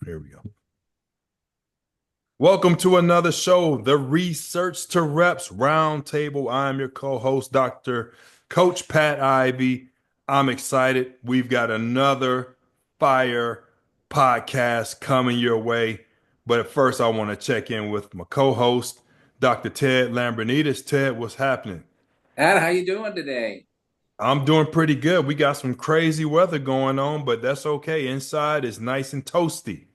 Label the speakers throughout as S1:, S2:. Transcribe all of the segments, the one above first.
S1: Here we go. Welcome to another show, the Research to Reps Roundtable. I'm your co-host, Dr. Coach Pat Ivey. I'm excited. We've got another fire podcast coming your way. But at first, I want to check in with my co-host, Dr. Ted Lambrinides. Ted, what's happening?
S2: Ad, how you doing today?
S1: I'm doing pretty good. We got some crazy weather going on, but that's okay. Inside is nice and toasty.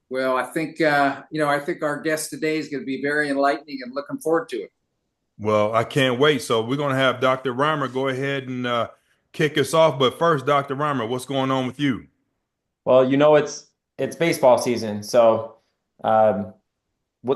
S2: Well, I think our guest today is going to be very enlightening and looking forward to it.
S1: Well, I can't wait. So we're going to have Dr. Reimer go ahead and kick us off. But first, Dr. Reimer, what's going on with you?
S3: Well, it's baseball season, so um,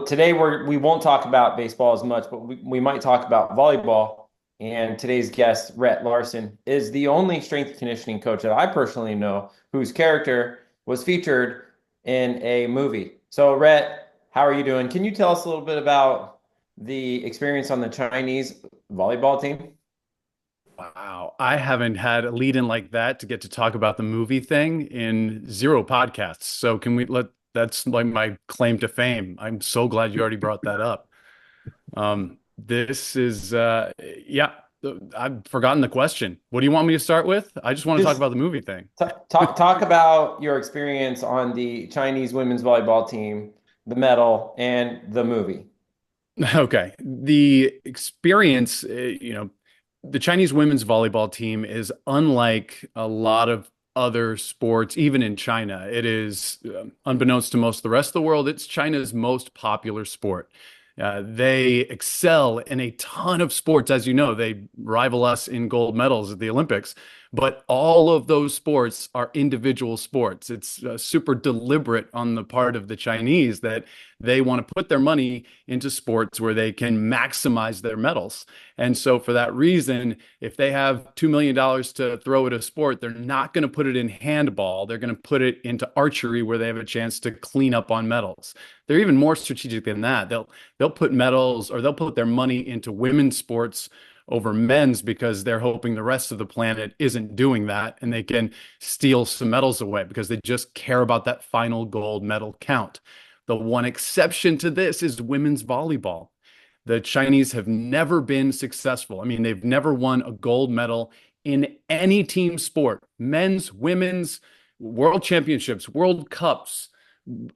S3: today we won't talk about baseball as much, but we might talk about volleyball. And today's guest, Rett Larson, is the only strength and conditioning coach that I personally know whose character was featured in a movie. So, Rett, how are you doing? Can you tell us a little bit about the experience on the Chinese volleyball team?
S4: Wow. I haven't had a lead in like that to get to talk about the movie thing in zero podcasts. So can we that's like my claim to fame. I'm so glad you already brought that up. This is yeah, I've forgotten the question. What do you want me to start with? I just want to talk
S3: Just
S4: about the movie thing.
S3: talk about your experience on the Chinese women's volleyball team, the medal, and the movie.
S4: Okay. The experience, the Chinese women's volleyball team is unlike a lot of other sports, even in China. It is, unbeknownst to most of the rest of the world, it's China's most popular sport. They excel in a ton of sports. As you know, they rival us in gold medals at the Olympics, but all of those sports are individual sports. It's super deliberate on the part of the Chinese that they want to put their money into sports where they can maximize their medals. And so, for that reason, if they have $2 million to throw at a sport, they're not going to put it in handball. They're going to put it into archery where they have a chance to clean up on medals. They're even more strategic than that. They'll put medals or they'll put their money into women's sports over men's because they're hoping the rest of the planet isn't doing that and they can steal some medals away because they just care about that final gold medal count. The one exception to this is women's volleyball. The Chinese have never been successful. I mean, they've never won a gold medal in any team sport, men's, women's, world championships, world cups,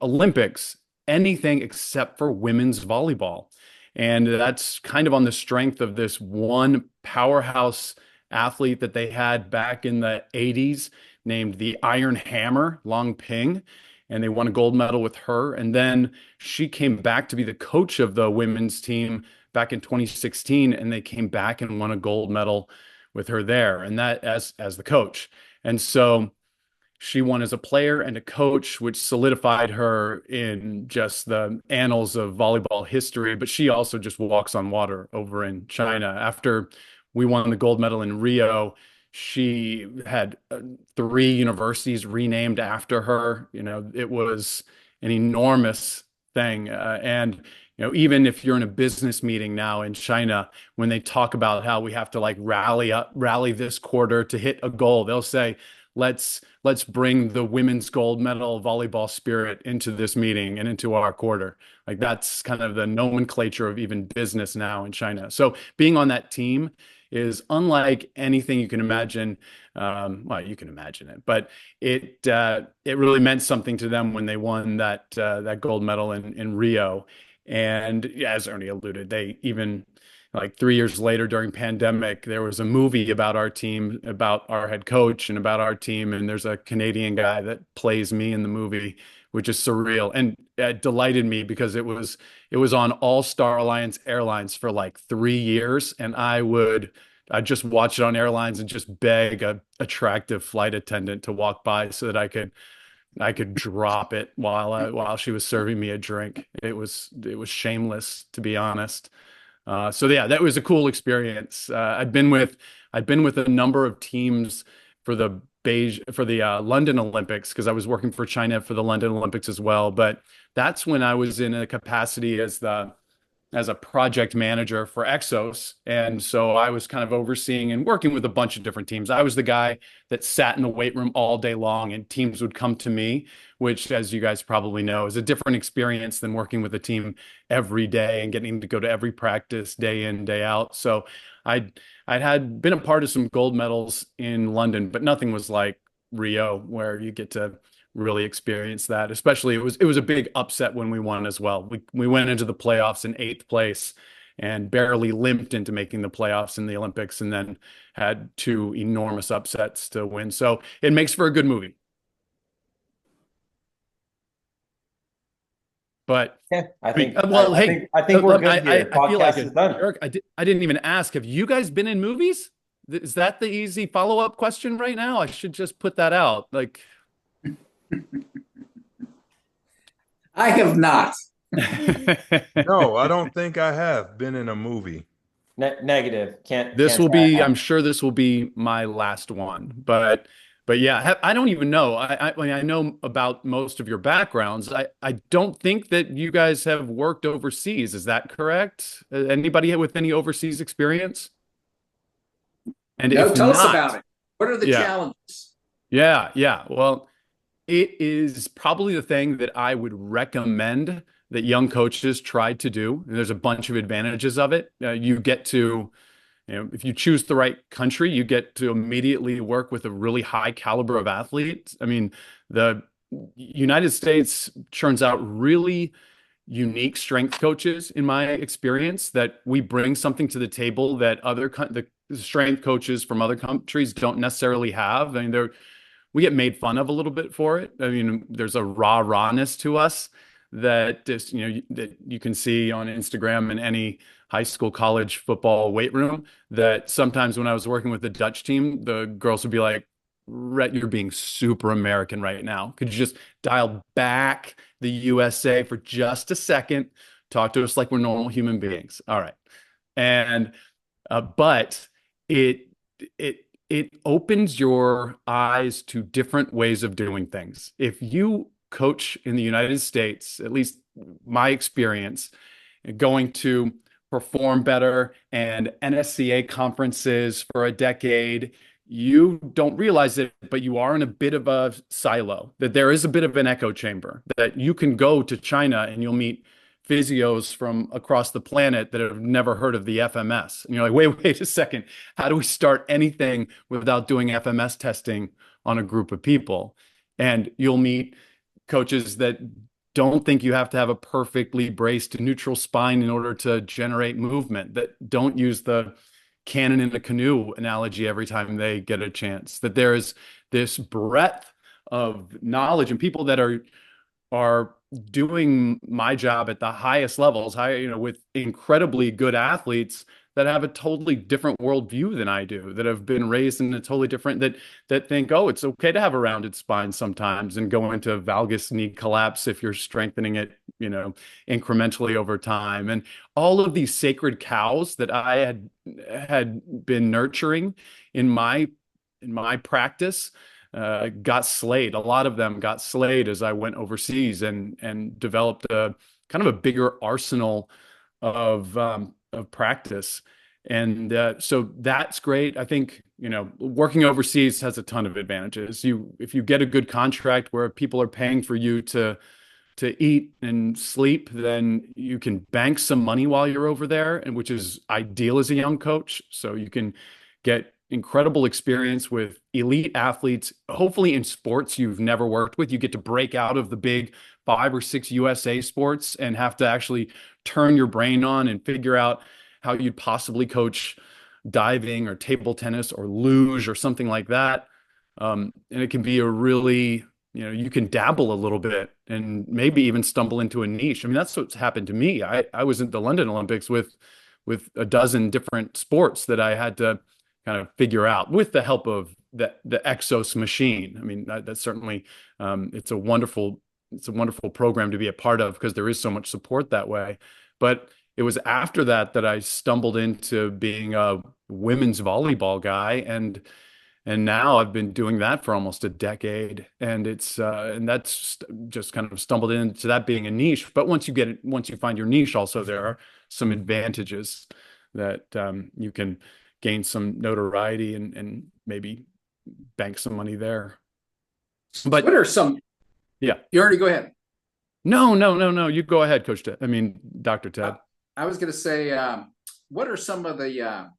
S4: Olympics, anything except for women's volleyball. And that's kind of on the strength of this one powerhouse athlete that they had back in the 80s named the Iron Hammer, Long Ping. And they won a gold medal with her. And then she came back to be the coach of the women's team back in 2016. And they came back and won a gold medal with her there. And that as the coach. And so she won as a player and a coach, which solidified her in just the annals of volleyball history. But she also just walks on water over in China. After we won the gold medal in Rio, she had three universities renamed after her. It was an enormous thing. Even if you're in a business meeting now in China, when they talk about how we have to like rally this quarter to hit a goal, they'll say, let's bring the women's gold medal volleyball spirit into this meeting and into our quarter. Like that's kind of the nomenclature of even business now in China. So being on that team is unlike anything you can imagine. Well, you can imagine it, but it really meant something to them when they won that gold medal in Rio. And as Ernie alluded, they even like 3 years later during pandemic, there was a movie about our team, about our head coach and about our team. And there's a Canadian guy that plays me in the movie, which is surreal. And it delighted me because it was on All Star Alliance Airlines for like 3 years. And I'd just watch it on airlines and just beg a attractive flight attendant to walk by so that I could drop it while she was serving me a drink. It was shameless, to be honest. So yeah, that was a cool experience. I'd been with a number of teams for the London Olympics because I was working for China for the London Olympics as well. But that's when I was in a capacity as the as a project manager for Exos. And so I was kind of overseeing and working with a bunch of different teams. I was the guy that sat in the weight room all day long, and teams would come to me, which, as you guys probably know, is a different experience than working with a team every day and getting to go to every practice day in, day out. So I'd had been a part of some gold medals in London, but nothing was like Rio, where you get to really experience that. Especially it was a big upset when we won as well. We went into the playoffs in 8th place and barely limped into making the playoffs in the Olympics, and then had 2 enormous upsets to win. So it makes for a good movie. But
S3: Yeah,
S4: well, hey,
S3: I think we're good here.
S4: I feel like
S3: Podcast is done.
S4: Eric, I didn't even ask. Have you guys been in movies? Is that the easy follow-up question right now? I should just put that out. Like,
S2: I have not.
S1: No, I don't think I have been in a movie.
S3: Negative.
S4: This
S3: Can't
S4: will
S3: say I
S4: be,
S3: have.
S4: I'm sure this will be my last one, but yeah, I don't even know. I mean, I know about most of your backgrounds. I don't think that you guys have worked overseas. Is that correct? Anybody with any overseas experience? And
S2: No,
S4: if
S2: tell us
S4: not,
S2: about it. What are the
S4: yeah,
S2: challenges?
S4: yeah. Well, it is probably the thing that I would recommend that young coaches try to do. And there's a bunch of advantages of it. You get to, if you choose the right country, you get to immediately work with a really high caliber of athletes. I mean, the United States churns out really unique strength coaches, in my experience, that we bring something to the table that the strength coaches from other countries don't necessarily have. I mean, we get made fun of a little bit for it. I mean, there's a rawness to us that just, that you can see on Instagram and any high school, college football weight room, that sometimes when I was working with the Dutch team, the girls would be like, Rhett, you're being super American right now. Could you just dial back the USA for just a second? Talk to us like we're normal human beings. All right. And but it it opens your eyes to different ways of doing things. If you coach in the United States, at least my experience, going to perform better and NSCA conferences for a decade, you don't realize it, but you are in a bit of a silo, that there is a bit of an echo chamber, that you can go to China and you'll meet physios from across the planet that have never heard of the FMS. And you're like, wait a second. How do we start anything without doing FMS testing on a group of people? And you'll meet coaches that don't think you have to have a perfectly braced neutral spine in order to generate movement, that don't use the cannon in a canoe analogy every time they get a chance, that there's this breadth of knowledge and people that are doing my job at the highest levels, with incredibly good athletes that have a totally different worldview than I do, that have been raised in a totally different, that think, oh, it's okay to have a rounded spine sometimes and go into valgus knee collapse if you're strengthening it, incrementally over time. And all of these sacred cows that I had been nurturing in my practice got slayed. A lot of them got slayed as I went overseas and developed a kind of a bigger arsenal of practice. And so that's great. I think, working overseas has a ton of advantages. If you get a good contract where people are paying for you to eat and sleep, then you can bank some money while you're over there, and which is ideal as a young coach. So you can get incredible experience with elite athletes, hopefully in sports you've never worked with. You get to break out of the big 5 or 6 USA sports and have to actually turn your brain on and figure out how you'd possibly coach diving or table tennis or luge or something like that. And it can be a really, you can dabble a little bit and maybe even stumble into a niche. I mean, that's what's happened to me. I was at the London Olympics with a dozen different sports that I had to kind of figure out with the help of the Exos machine. I mean, that's certainly, it's a wonderful program to be a part of because there is so much support that way. But it was after that I stumbled into being a women's volleyball guy, and And now I've been doing that for almost a decade, and that's just kind of stumbled into that being a niche. But once you find your niche, also there are some advantages that you can gain some notoriety and maybe bank some money there. But
S2: what are some?
S4: yeah,
S2: You already go ahead.
S4: no. You go ahead, Coach Ted. I mean, Dr. Ted.
S2: I was going to say, what are some of the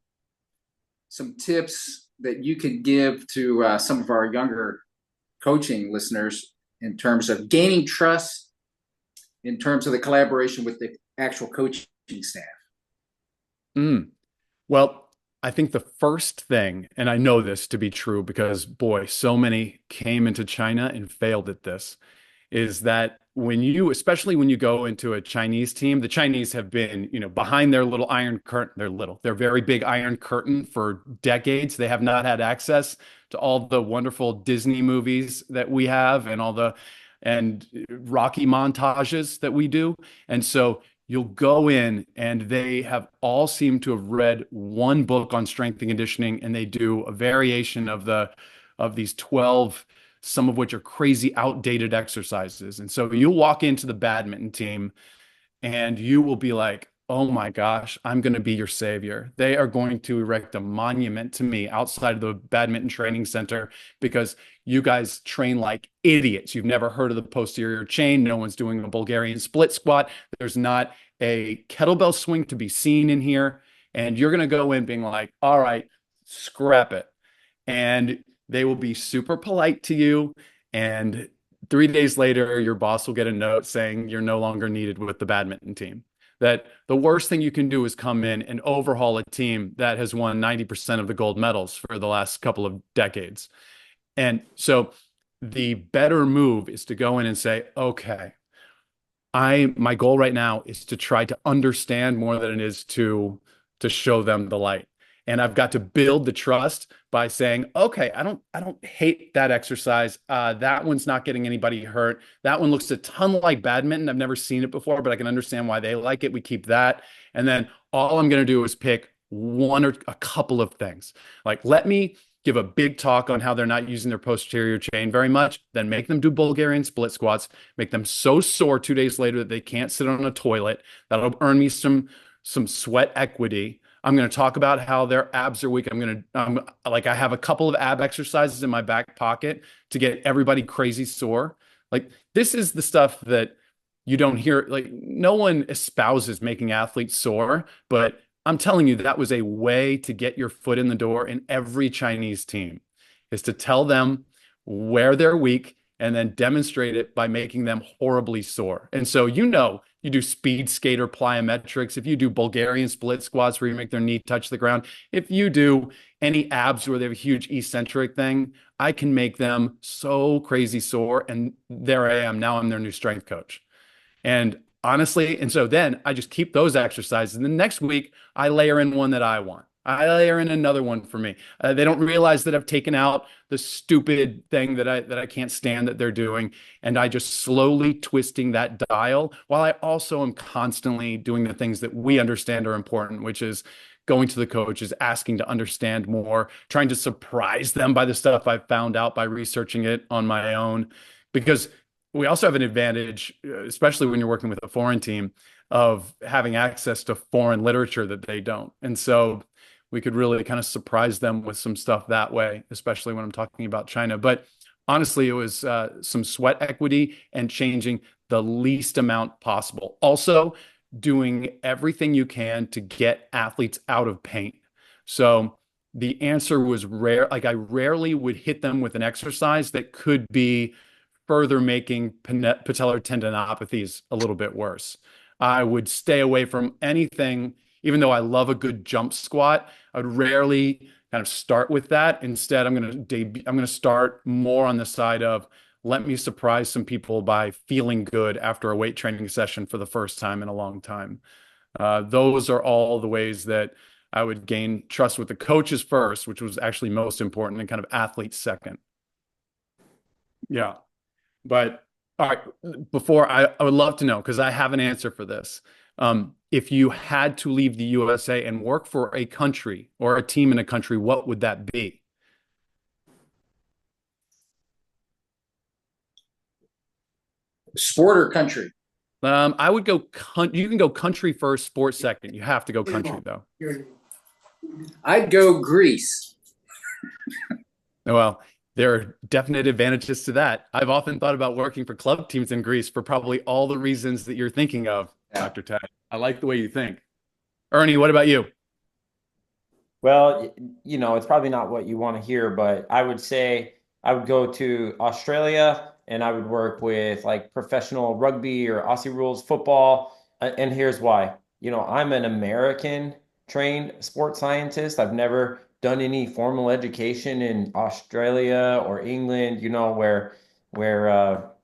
S2: some tips that you could give to some of our younger coaching listeners in terms of gaining trust, in terms of the collaboration with the actual coaching staff?
S4: Well, I think the first thing, and I know this to be true because boy, so many came into China and failed at this, is that especially when you go into a Chinese team, the Chinese have been, behind their little iron curtain. They're very big iron curtain for decades. They have not had access to all the wonderful Disney movies that we have and Rocky montages that we do. And so you'll go in and they have all seemed to have read one book on strength and conditioning, and they do a variation of these 12, some of which are crazy outdated exercises. And so you'll walk into the badminton team and you will be like, oh my gosh, I'm going to be your savior. They are going to erect a monument to me outside of the badminton training center because you guys train like idiots. You've never heard of the posterior chain. No one's doing a Bulgarian split squat. There's not a kettlebell swing to be seen in here. And you're going to go in being like, all right, scrap it. And they will be super polite to you. And 3 days later, your boss will get a note saying you're no longer needed with the badminton team. That the worst thing you can do is come in and overhaul a team that has won 90% of the gold medals for the last couple of decades. And so the better move is to go in and say, okay, my goal right now is to try to understand more than it is to show them the light. And I've got to build the trust by saying, okay, I don't hate that exercise. That one's not getting anybody hurt. That one looks a ton like badminton. I've never seen it before, but I can understand why they like it. We keep that. And then all I'm going to do is pick one or a couple of things. Like, let me give a big talk on how they're not using their posterior chain very much, then make them do Bulgarian split squats, make them so sore 2 days later that they can't sit on a toilet. That'll earn me some sweat equity. I'm going to talk about how their abs are weak. I have a couple of ab exercises in my back pocket to get everybody crazy sore. Like, this is the stuff that you don't hear. Like, no one espouses making athletes sore, but I'm telling you, that was a way to get your foot in the door in every Chinese team, is to tell them where they're weak and then demonstrate it by making them horribly sore. And so, you do speed skater plyometrics, if you do Bulgarian split squats where you make their knee touch the ground, if you do any abs where they have a huge eccentric thing, I can make them so crazy sore. And there I am. Now I'm their new strength coach. And honestly, and so then I just keep those exercises. And the next week, I layer in one that I want. I layer in another one for me. They don't realize that I've taken out the stupid thing that I can't stand that they're doing. And I just slowly twisting that dial while I also am constantly doing the things that we understand are important, which is going to the coaches, asking to understand more, trying to surprise them by the stuff I've found out by researching it on my own. Because we also have an advantage, especially when you're working with a foreign team, of having access to foreign literature that they don't. And so we could really kind of surprise them with some stuff that way, especially when I'm talking about China. But honestly, it was some sweat equity and changing the least amount possible. Also, doing everything you can to get athletes out of pain. So the answer was rare. Like, I rarely would hit them with an exercise that could be further making patellar tendinopathies a little bit worse. I would stay away from anything, even though I love a good jump squat. I would rarely kind of start with that. Instead, I'm going to start more on the side of, let me surprise some people by feeling good after a weight training session for the first time in a long time. Those are all the ways that I would gain trust with the coaches first, which was actually most important, and kind of athletes second. Yeah. But all right, before I would love to know, because I have an answer for this. If you had to leave the USA and work for a country or a team in a country, what would that be?
S2: Sport or country?
S4: I would go, you can go country first, sports second. You have to go country though.
S2: I'd go Greece.
S4: Well, there are definite advantages to that. I've often thought about working for club teams in Greece for probably all the reasons that you're thinking of,
S2: Yeah.
S4: Dr. Ted. I like the way you think. Ernie, what about you?
S3: Well, it's probably not what you want to hear, but I would say I would go to Australia and I would work with like professional rugby or Aussie rules football. And here's why. I'm an American trained sports scientist. I've never done any formal education in Australia or England, where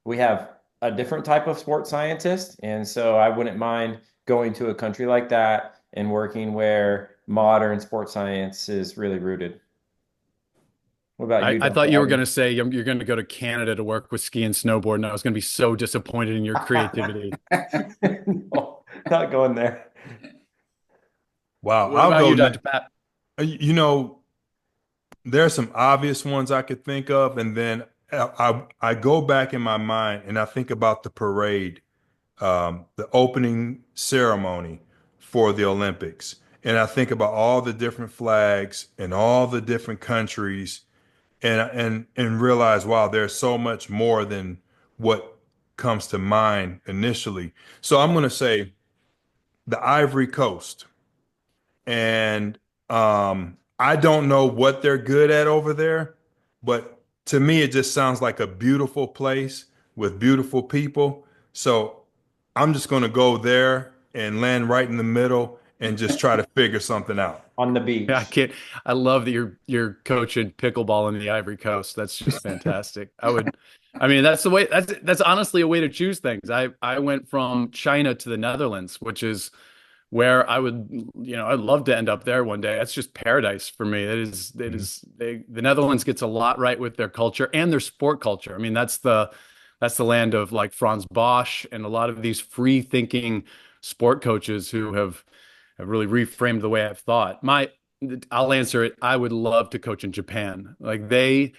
S3: we have a different type of sports scientist. And so I wouldn't mind going to a country like that and working where modern sports science is really rooted. What about you,
S4: I
S3: Dr.
S4: thought you were
S3: Ivey?
S4: going to say you're going to go to Canada to work with ski and snowboard, and I was going to be so disappointed in your creativity.
S3: No, not going there.
S1: Wow,
S4: What
S1: I'll
S4: about
S1: go
S4: you,
S1: next.
S4: Dr. Pat?
S1: There are some obvious ones I could think of, and then I go back in my mind and I think about the parade, the opening ceremony for the Olympics, and I think about all the different flags and all the different countries, and realize, wow, there's so much more than what comes to mind initially. So I'm going to say the Ivory Coast. And I don't know what they're good at over there, but to me, it just sounds like a beautiful place with beautiful people. So I'm just going to go there and land right in the middle and just try to figure something out.
S3: On the
S4: Yeah, I
S3: beach.
S4: can't. I love that you're coaching pickleball in the Ivory Coast. That's just fantastic. I mean, that's the way. That's honestly a way to choose things. I went from China to the Netherlands, which is where I'd love to end up there one day. That's just paradise for me. The Netherlands gets a lot right with their culture and their sport culture. I mean, that's the land of like Franz Bosch and a lot of these free thinking sport coaches who have really reframed the way I've thought. I'll answer it. I would love to coach in Japan. Like they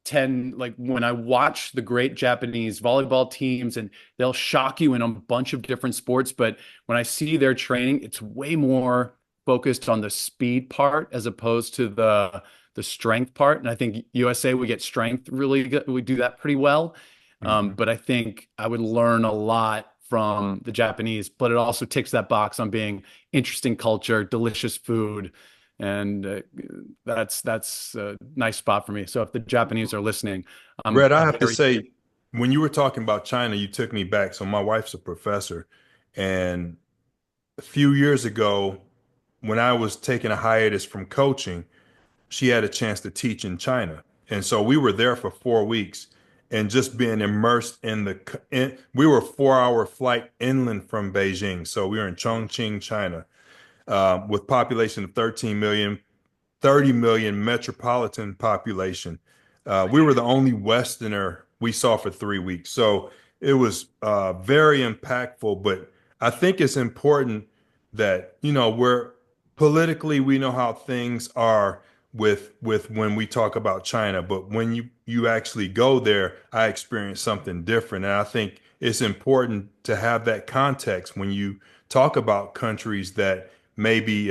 S4: tend, like when I watch the great Japanese volleyball teams, and they'll shock you in a bunch of different sports, but when I see their training, it's way more focused on the speed part as opposed to the strength part. And I think USA, we get strength really good. We do that pretty well.
S1: Mhm.
S4: But I think I would learn a lot from the Japanese, but it also ticks that box on being interesting culture, delicious food, and that's a nice spot for me. So if the Japanese are listening, I'm
S1: Brett, I have to
S4: very
S1: say, when you were talking about China, you took me back. So my wife's a professor, and a few years ago, when I was taking a hiatus from coaching, she had a chance to teach in China. And so we were there for 4 weeks and just being immersed we were a 4 hour flight inland from Beijing. So we were in Chongqing, China, with population of 13 million, 30 million metropolitan population. We were the only Westerner we saw for 3 weeks. So it was very impactful. But I think it's important that, we're politically, we know how things are with when we talk about China. But when you actually go there, I experienced something different. And I think it's important to have that context when you talk about countries that maybe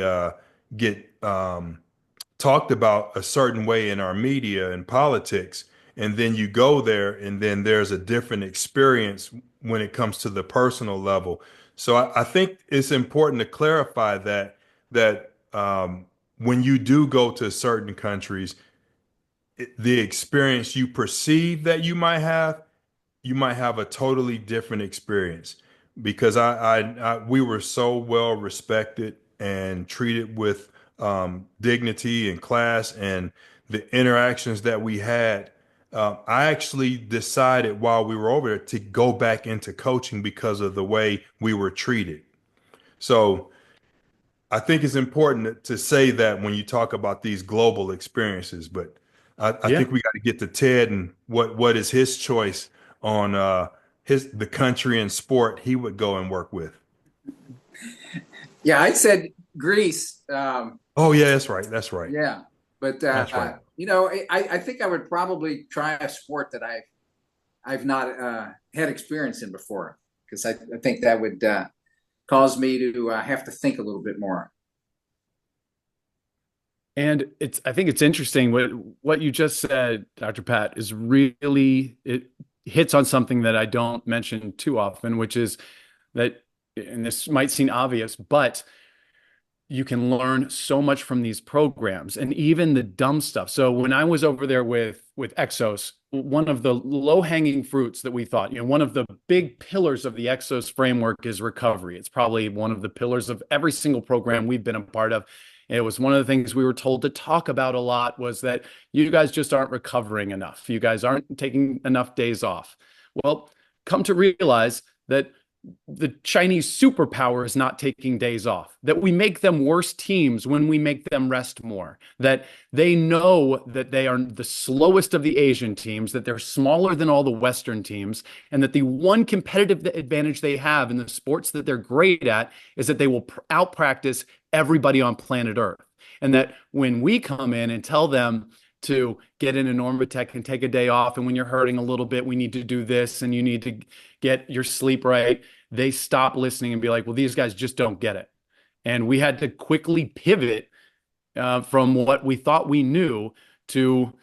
S1: get talked about a certain way in our media and politics, and then you go there and then there's a different experience when it comes to the personal level. So I think it's important to clarify that when you do go to certain countries, the experience you perceive that you might have a totally different experience because we were so well respected and treated with dignity and class and the interactions that we had. I actually decided while we were over there to go back into coaching because of the way we were treated. So I think it's important to say that when you talk about these global experiences, but I
S4: yeah.
S1: think we got to get to Ted and what is his choice on the country and sport he would go and work with.
S2: Yeah, I said Greece.
S1: Oh yeah, that's right. That's right.
S2: Yeah, but
S1: That's right.
S2: I think I would probably try a sport that I've I've not had experience in before, because I think that would cause me to have to think a little bit more.
S4: And I think it's interesting what you just said, Dr. Pat, is really, it hits on something that I don't mention too often, which is that, and this might seem obvious, but you can learn so much from these programs and even the dumb stuff. So when I was over there with Exos, one of the low-hanging fruits that we thought, one of the big pillars of the Exos framework is recovery. It's probably one of the pillars of every single program we've been a part of. It was one of the things we were told to talk about a lot, was that you guys just aren't recovering enough. You guys aren't taking enough days off. Well, come to realize that the Chinese superpower is not taking days off, that we make them worse teams when we make them rest more, that they know that they are the slowest of the Asian teams, that they're smaller than all the Western teams, and that the one competitive advantage they have in the sports that they're great at is that they will out-practice everybody on planet Earth. And that when we come in and tell them to get in a Normatec and take a day off, and when you're hurting a little bit, we need to do this, and you need to get your sleep right, they stop listening and be like, well, these guys just don't get it. And we had to quickly pivot from what we thought we knew to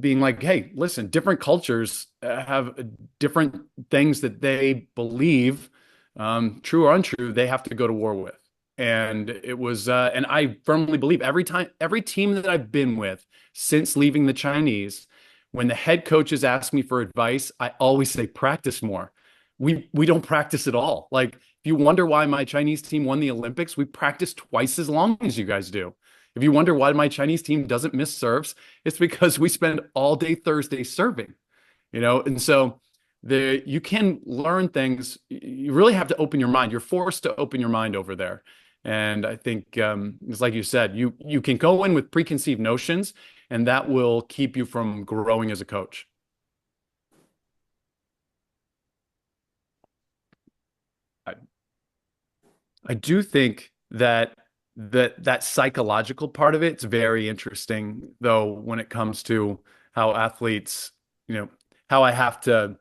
S4: being like, hey, listen, different cultures have different things that they believe, true or untrue, they have to go to war with. And it was, and I firmly believe every team that I've been with since leaving the Chinese, when the head coaches ask me for advice, I always say, practice more. We don't practice at all. Like, if you wonder why my Chinese team won the Olympics, we practice twice as long as you guys do. If you wonder why my Chinese team doesn't miss serves, it's because we spend all day Thursday serving, and so you can learn things. You really have to open your mind. You're forced to open your mind over there. And I think it's like you said, you can go in with preconceived notions, and that will keep you from growing as a coach. I do think that that psychological part of it's very interesting, though, when it comes to how athletes, how I have to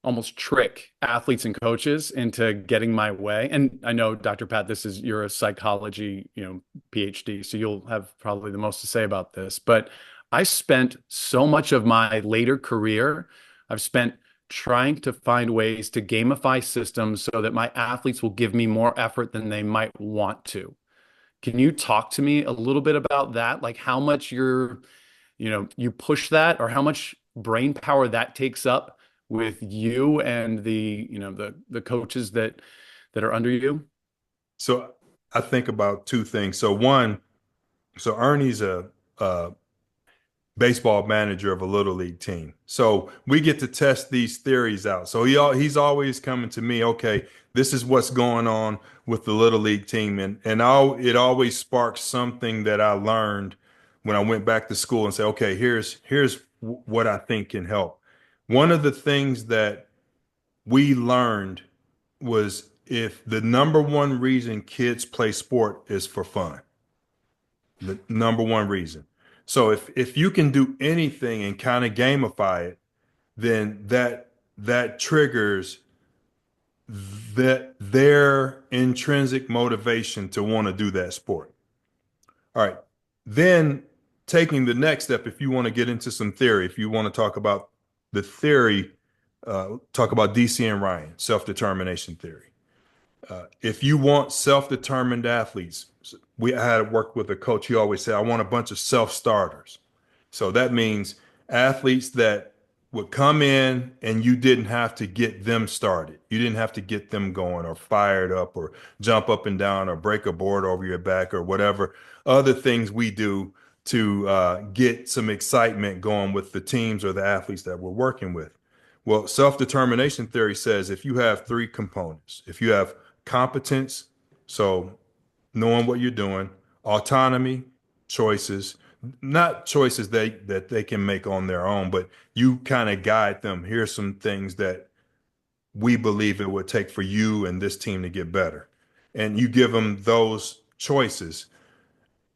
S4: almost trick athletes and coaches into getting my way. And I know, Dr. Pat, you're a psychology, PhD, so you'll have probably the most to say about this. But I spent so much of my later career, I've spent trying to find ways to gamify systems so that my athletes will give me more effort than they might want to. Can you talk to me a little bit about that? Like how much you push that, or how much brain power that takes up with you and the coaches that are under you?
S1: So I think about two things. So one, Ernie's a baseball manager of a little league team. So we get to test these theories out. So he's always coming to me, okay, this is what's going on with the little league team. And it always sparks something that I learned when I went back to school and say, okay, here's what I think can help. One of the things that we learned was, if the number one reason kids play sport is for fun, the number one reason. So if you can do anything and kind of gamify it, then that triggers their intrinsic motivation to want to do that sport. All right. Then taking the next step, if you want to get into some theory, if you want to talk about the theory, talk about DC and Ryan, self-determination theory. If you want self-determined athletes, I had worked with a coach. He always said, I want a bunch of self-starters. So that means athletes that would come in and you didn't have to get them started. You didn't have to get them going or fired up or jump up and down or break a board over your back or whatever other things we do to get some excitement going with the teams or the athletes that we're working with. Well, self-determination theory says if you have three components, if you have competence, so knowing what you're doing, autonomy, choices, not choices that they can make on their own, but you kind of guide them. Here's some things that we believe it would take for you and this team to get better. And you give them those choices.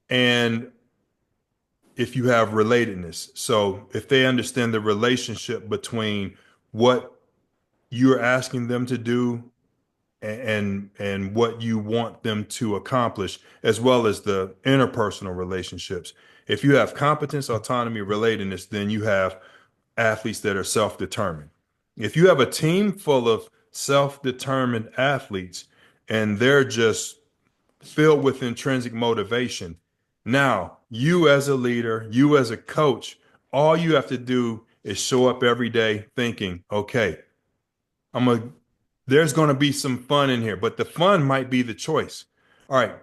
S1: And if you have relatedness, so if they understand the relationship between what you're asking them to do and what you want them to accomplish, as well as the interpersonal relationships. If you have competence, autonomy, relatedness, then you have athletes that are self-determined. If you have a team full of self-determined athletes and they're just filled with intrinsic motivation, now you as a leader, you as a coach, all you have to do is show up every day thinking, okay, I'm a there's going to be some fun in here, but the fun might be the choice. All right.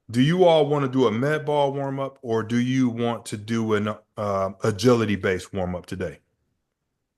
S1: Do you all want to do a med ball warm up, or do you want to do an agility based warm up today?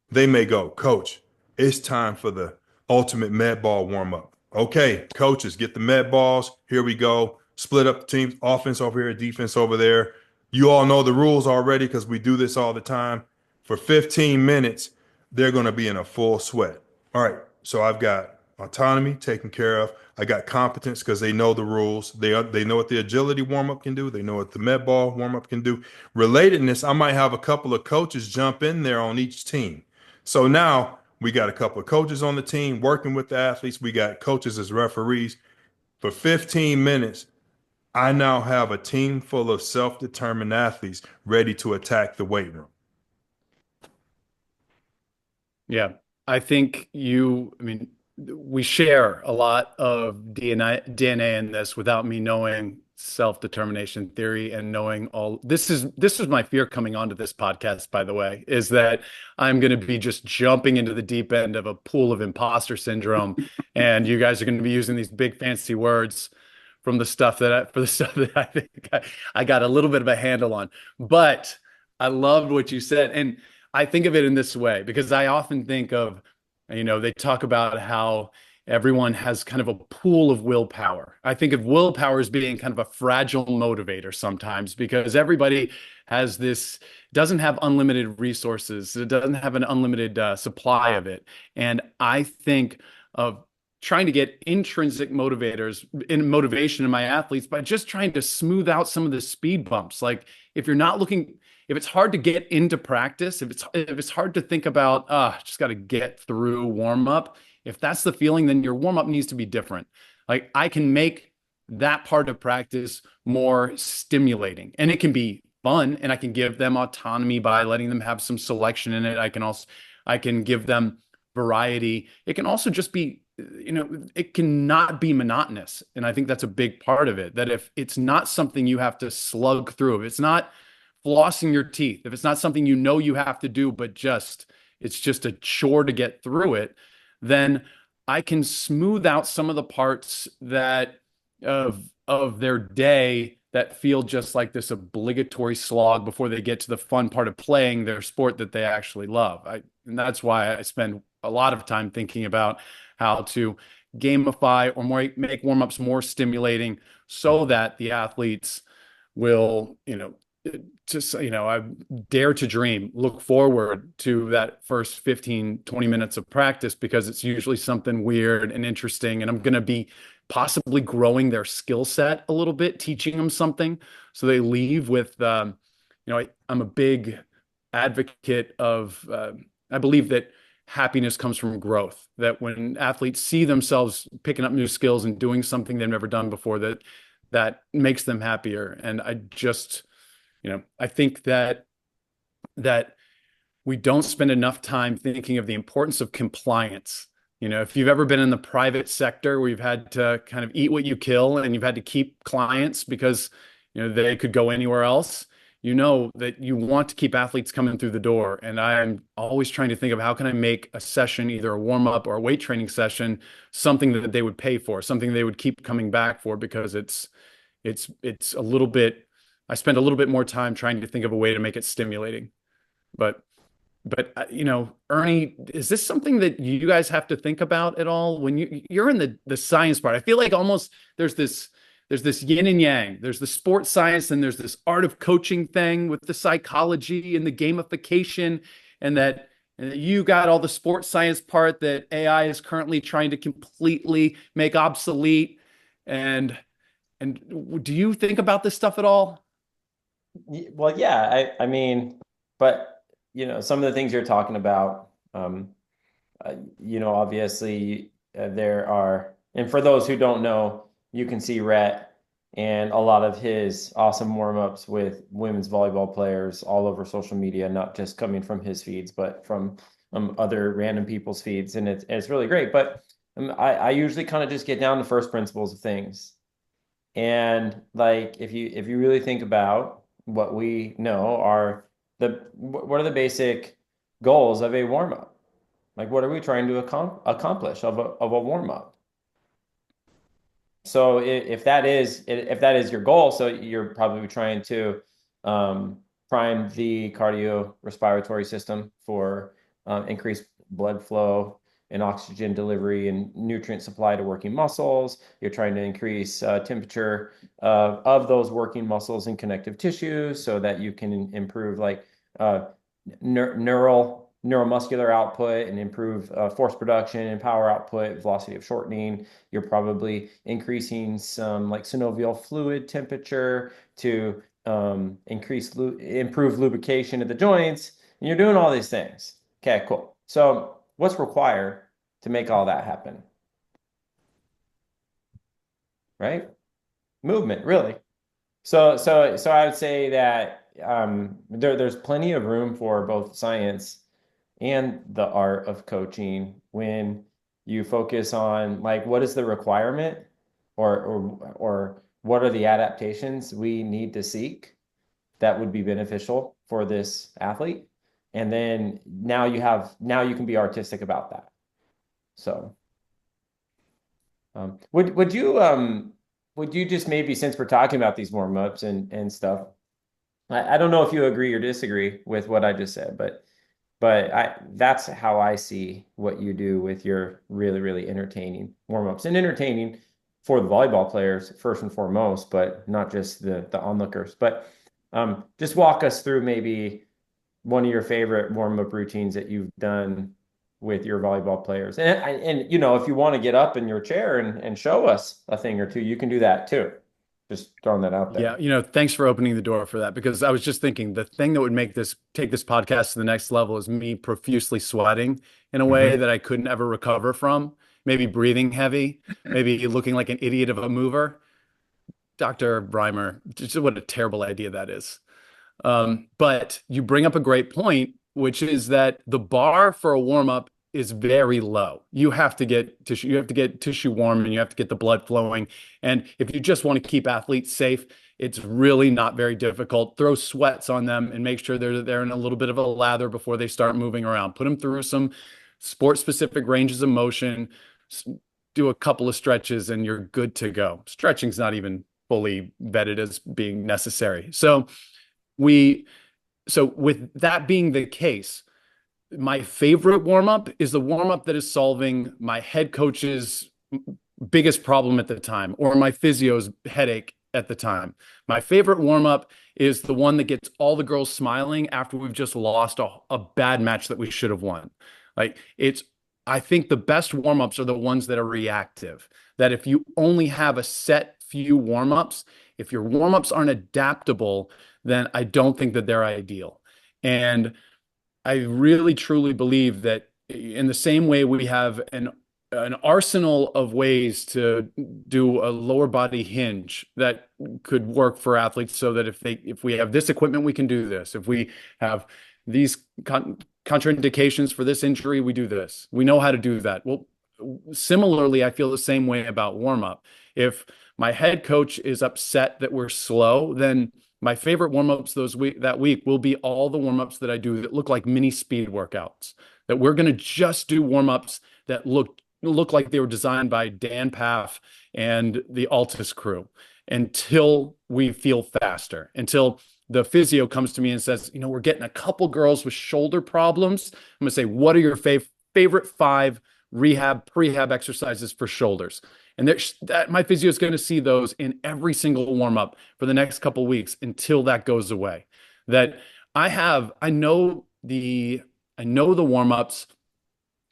S1: They may go, Coach, it's time for the ultimate med ball warm up. Okay, coaches, get the med balls. Here we go. Split up the teams, offense over here, defense over there. You all know the rules already because we do this all the time. For 15 minutes, they're going to be in a full sweat. All right, so I've got autonomy taken care of. I got competence because they know the rules. They know what the agility warm up can do. They know what the med ball warm up can do. Relatedness, I might have a couple of coaches jump in there on each team. So now we got a couple of coaches on the team working with the athletes. We got coaches as referees. For 15 minutes, I now have a team full of self-determined athletes ready to attack the weight room.
S4: Yeah, I think I mean, we share a lot of DNA in this without me knowing self-determination theory and knowing all this is my fear coming onto this podcast, by the way, is that I'm going to be just jumping into the deep end of a pool of imposter syndrome, and you guys are going to be using these big fancy words from the stuff for the stuff that I think I got a little bit of a handle on. But I loved what you said, and I think of it in this way because I often think of, they talk about how everyone has kind of a pool of willpower. I think of willpower as being kind of a fragile motivator sometimes because everybody doesn't have unlimited resources. It doesn't have an unlimited supply of it. And I think of trying to get intrinsic motivation in my athletes by just trying to smooth out some of the speed bumps. Like if it's hard to get into practice, if it's hard to think about, just got to get through warm up. If that's the feeling, then your warm up needs to be different. Like I can make that part of practice more stimulating, and it can be fun, and I can give them autonomy by letting them have some selection in it. I can give them variety. It can also just be, it cannot be monotonous, and I think that's a big part of it. That if it's not something you have to slug through, if it's not flossing your teeth, if it's not something you have to do, but it's just a chore to get through it, then I can smooth out some of the parts of their day that feel just like this obligatory slog before they get to the fun part of playing their sport that they actually love. And that's why I spend a lot of time thinking about how to gamify or make warm-ups more stimulating so that the athletes will, I dare to dream, look forward to that first 15, 20 minutes of practice because it's usually something weird and interesting. And I'm going to be possibly growing their skill set a little bit, teaching them something. So they leave with, I'm a big advocate of, I believe that happiness comes from growth, that when athletes see themselves picking up new skills and doing something they've never done before, that makes them happier. And I think that we don't spend enough time thinking of the importance of compliance. If you've ever been in the private sector where you've had to kind of eat what you kill and you've had to keep clients because, they could go anywhere else, that you want to keep athletes coming through the door. And I'm always trying to think of how can I make a session, either a warm up or a weight training session, something that they would pay for, something they would keep coming back for, because it's a little bit, I spend a little bit more time trying to think of a way to make it stimulating. But Ernie, is this something that you guys have to think about at all when you're in the science part? I feel like almost there's this yin and yang. There's the sports science and there's this art of coaching thing with the psychology and the gamification, and that you got all the sports science part that AI is currently trying to completely make obsolete. And do you think about this stuff at all?
S3: Well, yeah, I mean, but some of the things you're talking about, obviously there are, and for those who don't know, you can see Rhett and a lot of his awesome warm-ups with women's volleyball players all over social media, not just coming from his feeds, but from other random people's feeds. And it's really great. But I usually kind of just get down to first principles of things. And like, if you really think about what we know are what are the basic goals of a warm-up? Like, what are we trying to accomplish of a warm-up? So if that is your goal, so you're probably trying to prime the cardiorespiratory system for increased blood flow and oxygen delivery and nutrient supply to working muscles. You're trying to increase temperature of those working muscles and connective tissues so that you can improve like neuromuscular output and improve force production and power output, velocity of shortening. You're probably increasing some like synovial fluid temperature to improve lubrication of the joints. And you're doing all these things. Okay, cool. So what's required to make all that happen? Right? Movement, really. So I would say that there's plenty of room for both science and the art of coaching when you focus on like what is the requirement or what are the adaptations we need to seek that would be beneficial for this athlete. And then now you can be artistic about that. So would you just maybe, since we're talking about these warm-ups and stuff, I don't know if you agree or disagree with what I just said, but that's how I see what you do with your really, really entertaining warm-ups, and entertaining for the volleyball players first and foremost, but not just the onlookers. But just walk us through maybe one of your favorite warm-up routines that you've done with your volleyball players. And if you want to get up in your chair and show us a thing or two, you can do that too. Just throwing that out there.
S4: Yeah, thanks for opening the door for that, because I was just thinking the thing that would take this podcast to the next level is me profusely sweating in a way that I couldn't ever recover from. Maybe breathing heavy, maybe looking like an idiot of a mover. Dr. Reimer, just what a terrible idea that is. But you bring up a great point, which is that the bar for a warm-up is very low. You have to get tissue warm, and you have to get the blood flowing. And if you just want to keep athletes safe, it's really not very difficult. Throw sweats on them and make sure they're in a little bit of a lather before they start moving around. Put them through some sport-specific ranges of motion, do a couple of stretches, and you're good to go. Stretching's not even fully vetted as being necessary. So with that being the case, my favorite warm-up is the warm-up that is solving my head coach's biggest problem at the time, or my physio's headache at the time. My favorite warm-up is the one that gets all the girls smiling after we've just lost a bad match that we should have won. I think the best warm-ups are the ones that are reactive, that if you only have a set few warm-ups, if your warm-ups aren't adaptable, then I don't think that they're ideal. And I really truly believe that in the same way we have an arsenal of ways to do a lower body hinge that could work for athletes, so that if we have this equipment, we can do this. If we have these contraindications for this injury, we do this. We know how to do that. Well, similarly, I feel the same way about warm-up. If my head coach is upset that we're slow, then my favorite warm-ups that week will be all the warm-ups that I do that look like mini speed workouts, that we're going to just do warm-ups that look like they were designed by Dan Paff and the Altus crew until we feel faster, until the physio comes to me and says, we're getting a couple girls with shoulder problems. I'm going to say, what are your favorite 5 prehab exercises for shoulders? And my physio is going to see those in every single warm-up for the next couple of weeks until that goes away. That I know the warm-ups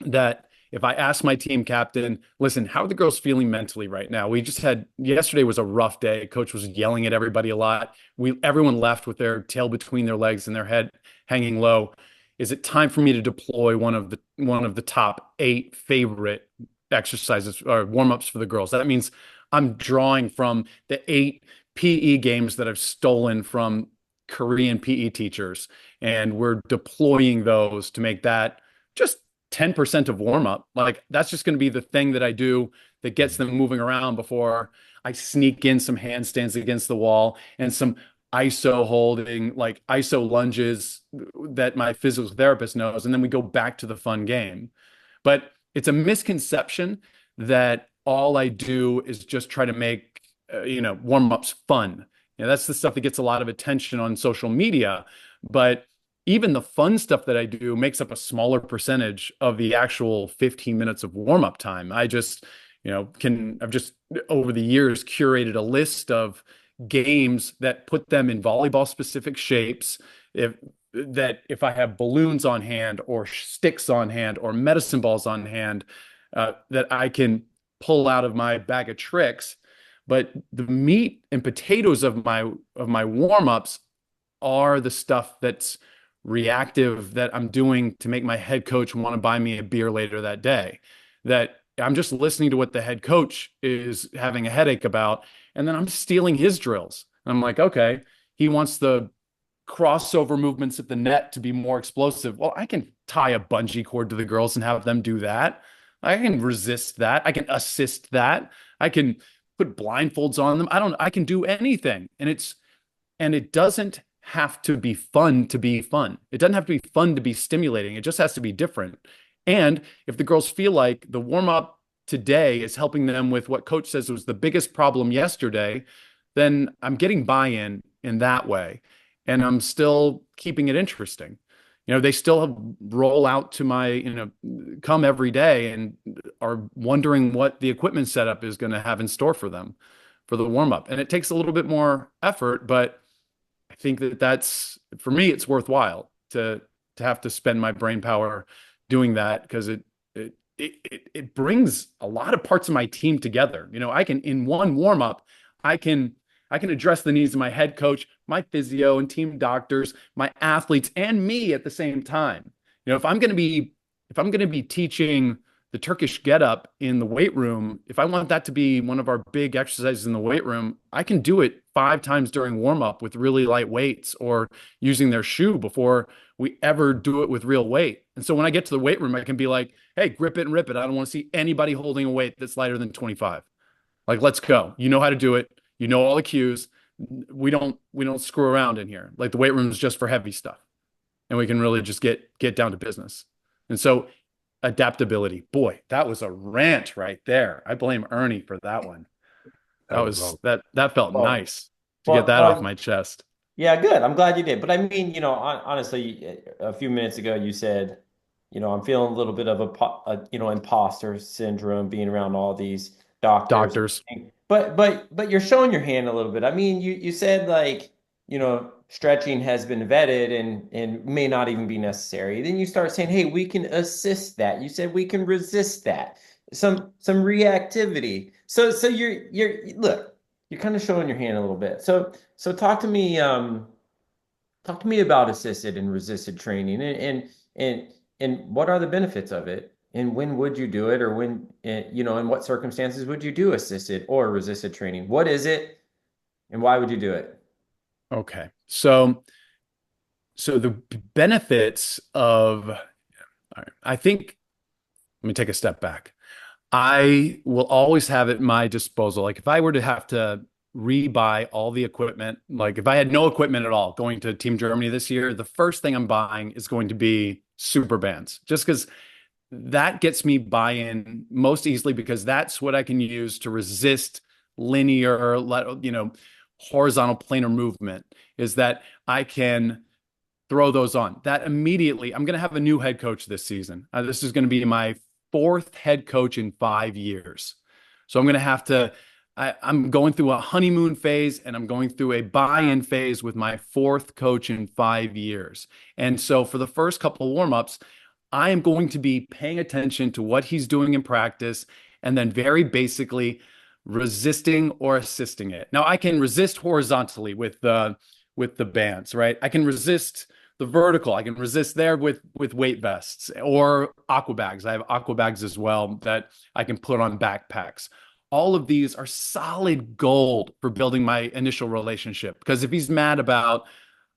S4: that if I ask my team captain, listen, how are the girls feeling mentally right now? Yesterday was a rough day. Coach was yelling at everybody a lot. Everyone left with their tail between their legs and their head hanging low. is it time for me to deploy one of the top 8 favorite exercises or warm-ups for the girls? That means I'm drawing from the 8 PE games that I've stolen from Korean PE teachers, and we're deploying those to make that just 10% of warm-up. Like, that's just going to be the thing that I do that gets them moving around before I sneak in some handstands against the wall and some ISO holding, like ISO lunges that my physical therapist knows. And then we go back to the fun game. But it's a misconception that all I do is just try to make, warm-ups fun. That's the stuff that gets a lot of attention on social media. But even the fun stuff that I do makes up a smaller percentage of the actual 15 minutes of warm-up time. I've just over the years curated a list of games that put them in volleyball specific shapes. If I have balloons on hand or sticks on hand or medicine balls on hand, that I can pull out of my bag of tricks. But the meat and potatoes of my warm-ups are the stuff that's reactive, that I'm doing to make my head coach want to buy me a beer later that day. That I'm just listening to what the head coach is having a headache about, and then I'm stealing his drills. And I'm like, okay, he wants the crossover movements at the net to be more explosive. Well, I can tie a bungee cord to the girls and have them do that. I can resist that. I can assist that. I can put blindfolds on them. I can do anything. And it doesn't have to be fun to be fun. It doesn't have to be fun to be stimulating. It just has to be different. And if the girls feel like the warm-up today is helping them with what coach says was the biggest problem yesterday, then I'm getting buy-in in that way. And I'm still keeping it interesting. They still roll out to my, come every day and are wondering what the equipment setup is going to have in store for them for the warm-up. And it takes a little bit more effort, but I think that's, for me, it's worthwhile to have to spend my brain power doing that, because it brings a lot of parts of my team together. I can, in one warm-up, I can address the needs of my head coach, my physio and team doctors, my athletes, and me at the same time. If I'm going to be teaching the Turkish get up in the weight room, if I want that to be one of our big exercises in the weight room, I can do it 5 times during warm up with really light weights or using their shoe before we ever do it with real weight. And so when I get to the weight room, I can be like, hey, grip it and rip it. I don't want to see anybody holding a weight that's lighter than 25. Like, let's go. You know how to do it. You know all the cues. We don't screw around in here. Like, the weight room is just for heavy stuff, and we can really just get down to business. And so, adaptability, boy, that was a rant right there. I blame Ernie for that one. That felt nice to get that off my chest.
S3: Yeah, good. I'm glad you did. But I mean, honestly, a few minutes ago you said, I'm feeling a little bit of a imposter syndrome being around all these doctors. But you're showing your hand a little bit. I mean, you said, like, stretching has been vetted and may not even be necessary. Then you start saying, hey, we can assist that. You said we can resist that. Some reactivity. So look, you're kind of showing your hand a little bit. So talk to me about assisted and resisted training and what are the benefits of it? And when would you do it, or when, in what circumstances would you do assisted or resisted training? What is it, and why would you do it?
S4: Okay. So the benefits of, all right, I think, let me take a step back. I will always have at my disposal, like if I were to have to rebuy all the equipment, like if I had no equipment at all going to Team Germany this year, the first thing I'm buying is going to be super bands, just because that gets me buy-in most easily, because that's what I can use to resist linear, horizontal planar movement, is that I can throw those on. That immediately, I'm going to have a new head coach this season. This is going to be my 4th head coach in 5 years. So I'm going to have to, I'm going through a honeymoon phase, and I'm going through a buy-in phase with my 4th coach in 5 years. And so for the first couple of warm-ups, I am going to be paying attention to what he's doing in practice, and then very basically resisting or assisting it. Now, I can resist horizontally with the bands, right? I can resist the vertical. I can resist there with weight vests or aqua bags. I have aqua bags as well that I can put on backpacks. All of these are solid gold for building my initial relationship. Because if he's mad about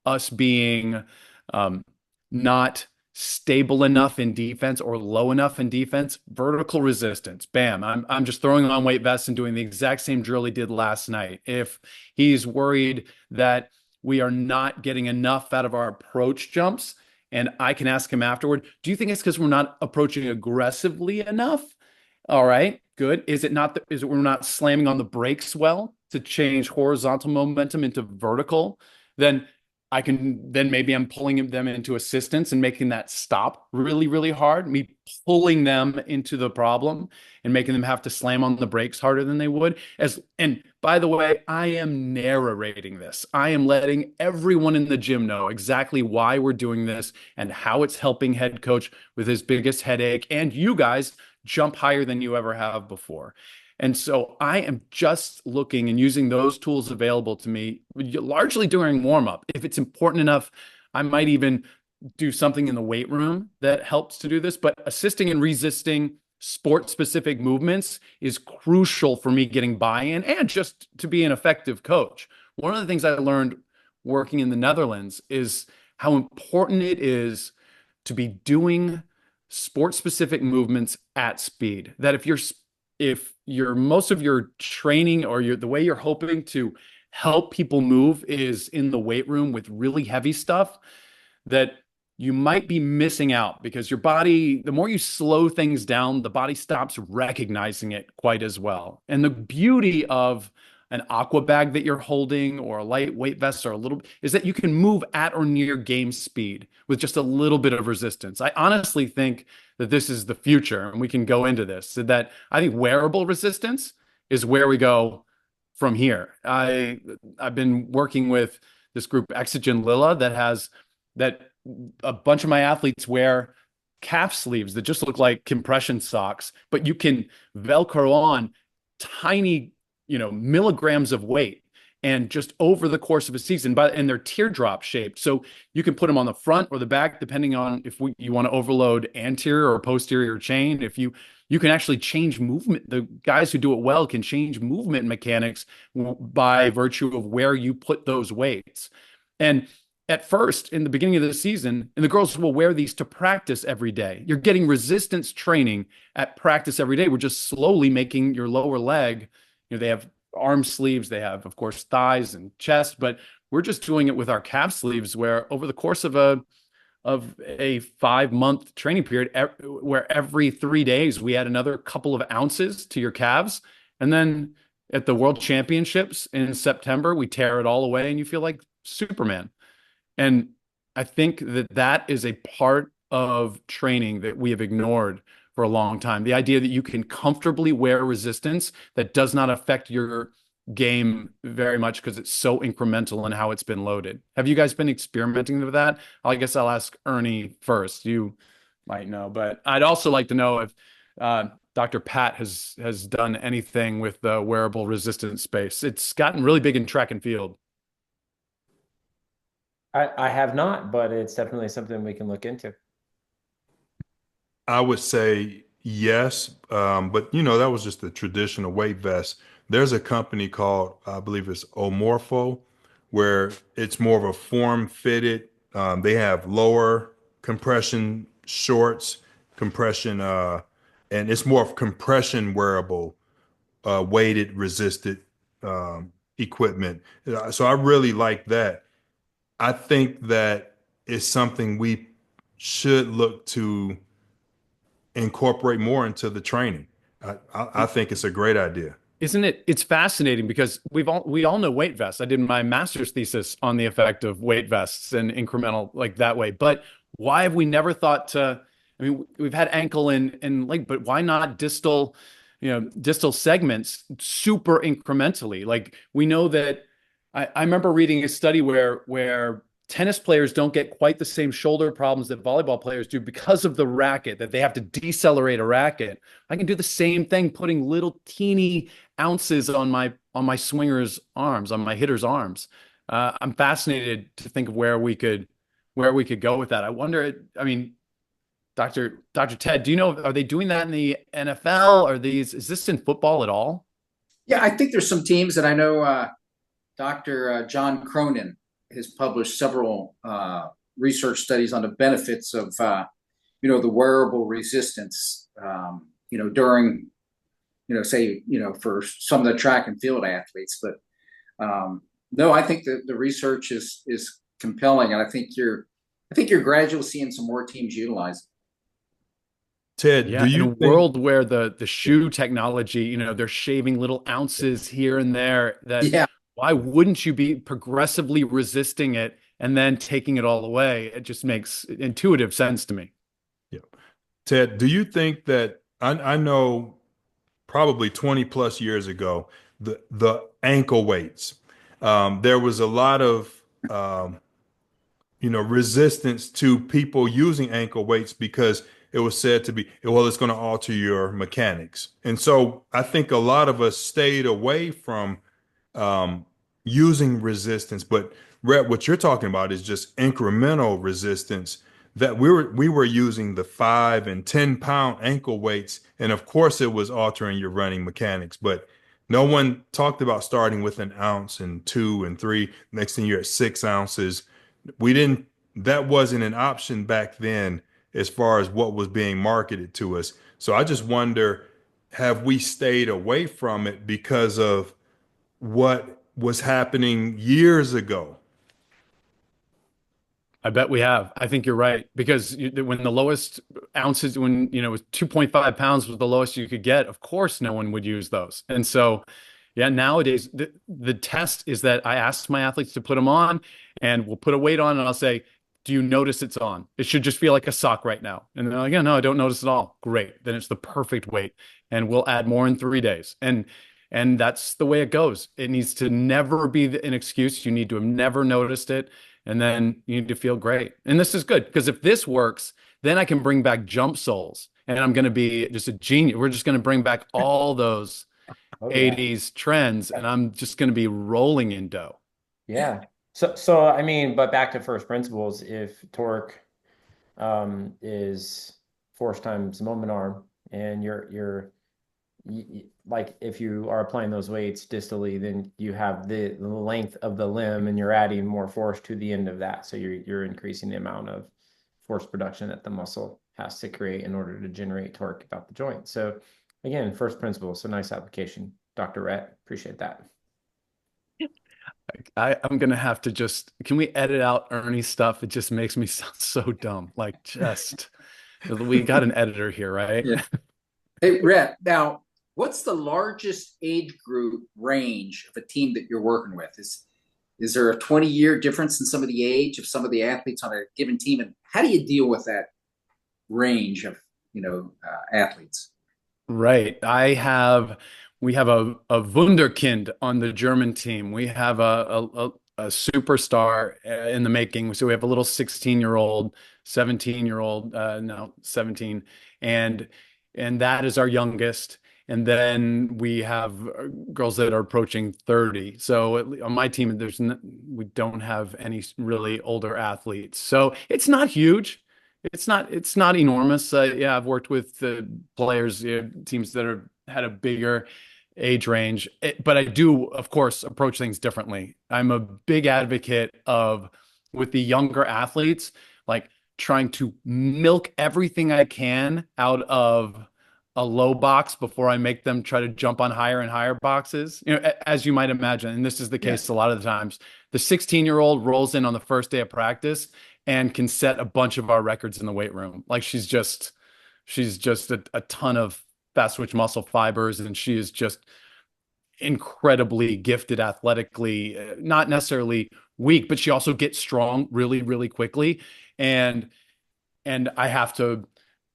S4: us being um, not stable enough in defense or low enough in defense, vertical resistance, bam. I'm just throwing on weight vests and doing the exact same drill he did last night. If he's worried that we are not getting enough out of our approach jumps, and I can ask him afterward, do you think it's because we're not approaching aggressively enough? All right, good. Is it not is it we're not slamming on the brakes well to change horizontal momentum into vertical? Then I can then maybe I'm pulling them into assistance and making that stop really, really hard. Me pulling them into the problem and making them have to slam on the brakes harder than they would. And by the way, I am narrating this. I am letting everyone in the gym know exactly why we're doing this and how it's helping head coach with his biggest headache and you guys jump higher than you ever have before. And so I am just looking and using those tools available to me largely during warm up. If it's important enough, I might even do something in the weight room that helps to do this. But assisting and resisting sport specific movements is crucial for me getting buy-in and just to be an effective coach. One of the things I learned working in the Netherlands is how important it is to be doing sport specific movements at speed. That if your most of your training or the way you're hoping to help people move is in the weight room with really heavy stuff, that you might be missing out because your body, the more you slow things down, the body stops recognizing it quite as well. And the beauty of an aqua bag that you're holding or a lightweight vest or a little is that you can move at or near game speed with just a little bit of resistance. I honestly think that this is the future, and we can go into this. So that I think wearable resistance is where we go from here. I've been working with this group Exogen Lilla that a bunch of my athletes wear calf sleeves that just look like compression socks, but you can Velcro on tiny milligrams of weight and just over the course of a season, and they're teardrop shaped. So you can put them on the front or the back, depending on if you want to overload anterior or posterior chain. If you can actually change movement. The guys who do it well can change movement mechanics by virtue of where you put those weights. And at first, in the beginning of the season, and the girls will wear these to practice every day. You're getting resistance training at practice every day. We're just slowly making your lower leg. They have arm sleeves, they have, of course, thighs and chest, but we're just doing it with our calf sleeves, where over the course of a 5-month training period, where every 3 days we add another couple of ounces to your calves. And then at the World Championships in September, we tear it all away and you feel like Superman. And I think that is a part of training that we have ignored for a long time. The idea that you can comfortably wear resistance that does not affect your game very much because it's so incremental in how it's been loaded. Have you guys been experimenting with that? I guess I'll ask Ernie first. You might know, but I'd also like to know if Dr. Pat has done anything with the wearable resistance space. It's gotten really big in track and field.
S3: I have not, but it's definitely something we can look into.
S1: I would say yes, but that was just the traditional weight vest. There's a company called, I believe it's Omorpho, where it's more of a form-fitted. They have lower compression shorts, compression, and it's more of compression wearable, weighted, resisted equipment. So I really like that. I think that it's something we should look to incorporate more into the training. I think it's a great idea.
S4: Isn't it? It's fascinating because we all know weight vests. I did my master's thesis on the effect of weight vests and incremental like that way. But why have we never thought to? I mean, we've had ankle and leg, but why not distal segments super incrementally? Like we know that. I remember reading a study where tennis players don't get quite the same shoulder problems that volleyball players do because of the racket, that they have to decelerate a racket. I can do the same thing, putting little teeny ounces on my swinger's arms, on my hitter's arms. I'm fascinated to think of where we could where we could go with that. I wonder, I mean, Dr. Ted, do you know, are they doing that in the NFL? Is this in football at all?
S2: Yeah, I think there's some teams that I know. Dr. John Cronin has published several research studies on the benefits of the wearable resistance. During say for some of the track and field athletes, but no, I think that the research is compelling, and I think you're gradually seeing some more teams utilize it.
S1: Ted,
S4: Yeah,
S1: do
S4: in a
S1: you think?
S4: world where the shoe technology, they're shaving little ounces here and there, that
S2: Yeah.
S4: why wouldn't you be progressively resisting it and then taking it all away? It just makes intuitive sense to me.
S1: Yeah. Ted, do you think that I know probably 20 plus years ago, the ankle weights, there was a lot of um, resistance to people using ankle weights because it was said to be, well, it's going to alter your mechanics. And so I think a lot of us stayed away from um, using resistance. But Rhett, what you're talking about is just incremental resistance that we were using the 5 and 10 pound ankle weights. And of course it was altering your running mechanics, but no one talked about starting with an ounce and 2 and 3. Next thing you're at 6 ounces. We didn't, that wasn't an option back then as far as what was being marketed to us. So I just wonder, have we stayed away from it because of what was happening years ago?
S4: I bet we have. I think you're right because when the lowest ounces, when 2.5 pounds was the lowest you could get, of course no one would use those. And so, yeah, nowadays the test is that I ask my athletes to put them on, and we'll put a weight on, and I'll say, "Do you notice it's on? It should just feel like a sock right now." And they're like, "Yeah, no, I don't notice at all." Great, then it's the perfect weight, and we'll add more in 3 days. And that's the way it goes. It needs to never be an excuse. You need to have never noticed it. And then you need to feel great. And this is good because if this works, then I can bring back jump soles and I'm going to be just a genius. We're just going to bring back all those
S3: Oh yeah.
S4: 80s trends and I'm just going to be rolling in dough.
S3: Yeah. So I mean, but back to first principles, if torque is force times moment arm, and like if you are applying those weights distally, then you have the length of the limb and you're adding more force to the end of that. So you're increasing the amount of force production that the muscle has to create in order to generate torque about the joint. So again, first principles, so nice application, Dr. Rett. Appreciate that.
S4: I'm going to have to can we edit out Ernie's stuff? It just makes me sound so dumb. We got an editor here, right?
S2: Yeah. Hey, Rhett, now, what's the largest age group range of a team that you're working with? Is there a 20-year difference in some of the age of some of the athletes on a given team? And how do you deal with that range of, athletes?
S4: Right. We have a Wunderkind on the German team. We have a superstar in the making. So we have a little 16-year-old, 17-year-old, no, 17, and that is our youngest. And then we have girls that are approaching 30. So on my team, we don't have any really older athletes. So it's not huge. It's not enormous. Yeah, I've worked with players, teams that have had a bigger age range, but I do, of course, approach things differently. I'm a big advocate of, with the younger athletes, like trying to milk everything I can out of a low box before I make them try to jump on higher and higher boxes. As you might imagine, and this is the case a lot of the times, the 16-year-old rolls in on the first day of practice and can set a bunch of our records in the weight room. Like she's just a ton of fast twitch muscle fibers, and she is just incredibly gifted athletically, not necessarily weak, but she also gets strong really, really quickly. And I have to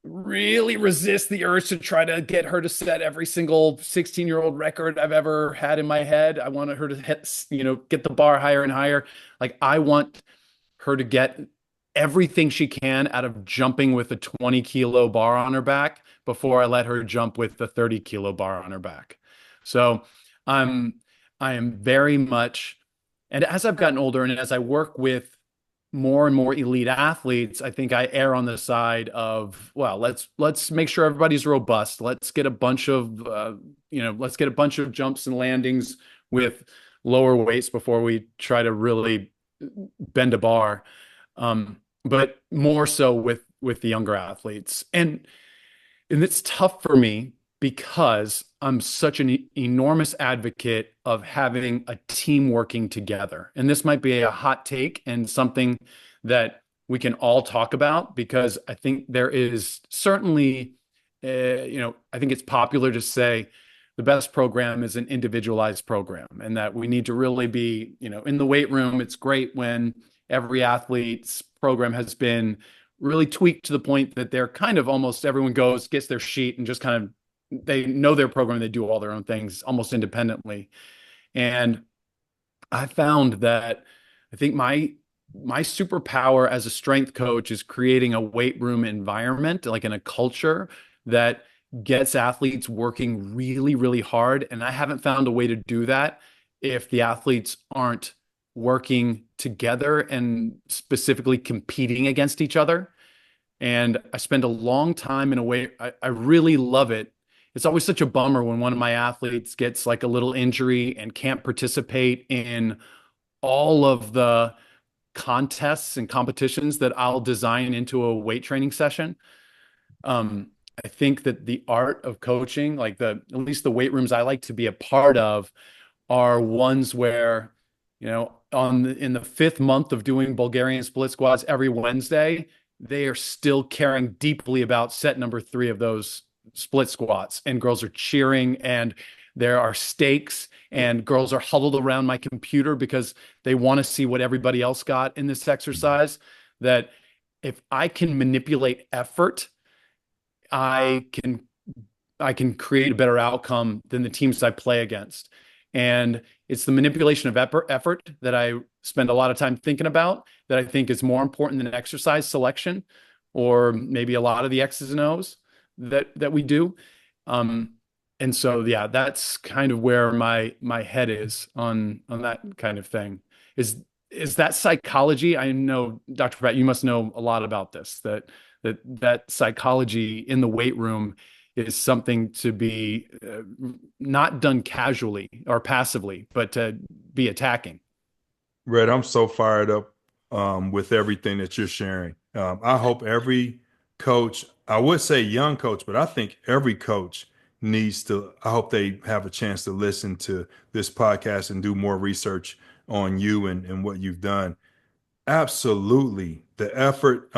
S4: really resist the urge to try to get her to set every single 16-year-old record I've ever had in my head. I want her to hit, get the bar higher and higher. Like I want her to get everything she can out of jumping with a 20-kilo bar on her back before I let her jump with the 30-kilo bar on her back. So I am very much, and as I've gotten older and as I work with more and more elite athletes, I think I err on the side of, well, let's make sure everybody's robust. Let's get a bunch of let's get a bunch of jumps and landings with lower weights before we try to really bend a bar. But more so with the younger athletes. And it's tough for me because I'm such an enormous advocate of having a team working together. And this might be a hot take and something that we can all talk about, because I think there is certainly, I think it's popular to say the best program is an individualized program, and that we need to really be, in the weight room. It's great when every athlete's program has been really tweaked to the point that they're kind of almost everyone goes, gets their sheet and just kind of, they know their program. They do all their own things almost independently. And I found that I think my superpower as a strength coach is creating a weight room environment, like in a culture that gets athletes working really, really hard. And I haven't found a way to do that if the athletes aren't working together and specifically competing against each other. And I spend a long time in a way, I really love it. It's always such a bummer when one of my athletes gets like a little injury and can't participate in all of the contests and competitions that I'll design into a weight training session. I think that the art of coaching, like at least the weight rooms I like to be a part of, are ones where, in the fifth month of doing Bulgarian split squats every Wednesday, they are still caring deeply about set number 3 of those split squats, and girls are cheering, and there are stakes, and girls are huddled around my computer because they want to see what everybody else got in this exercise. That if I can manipulate effort, I can create a better outcome than the teams I play against. And it's the manipulation of effort that I spend a lot of time thinking about, that I think is more important than exercise selection, or maybe a lot of the X's and O's that we do. And so, yeah, that's kind of where my head is on that kind of thing. Is that psychology? I know, Dr. Pratt, you must know a lot about this, that psychology in the weight room is something to be not done casually or passively, but to be attacking.
S1: Red, I'm so fired up with everything that you're sharing. I hope every coach, I would say young coach, but I think every coach I hope they have a chance to listen to this podcast and do more research on you and what you've done. Absolutely. The effort,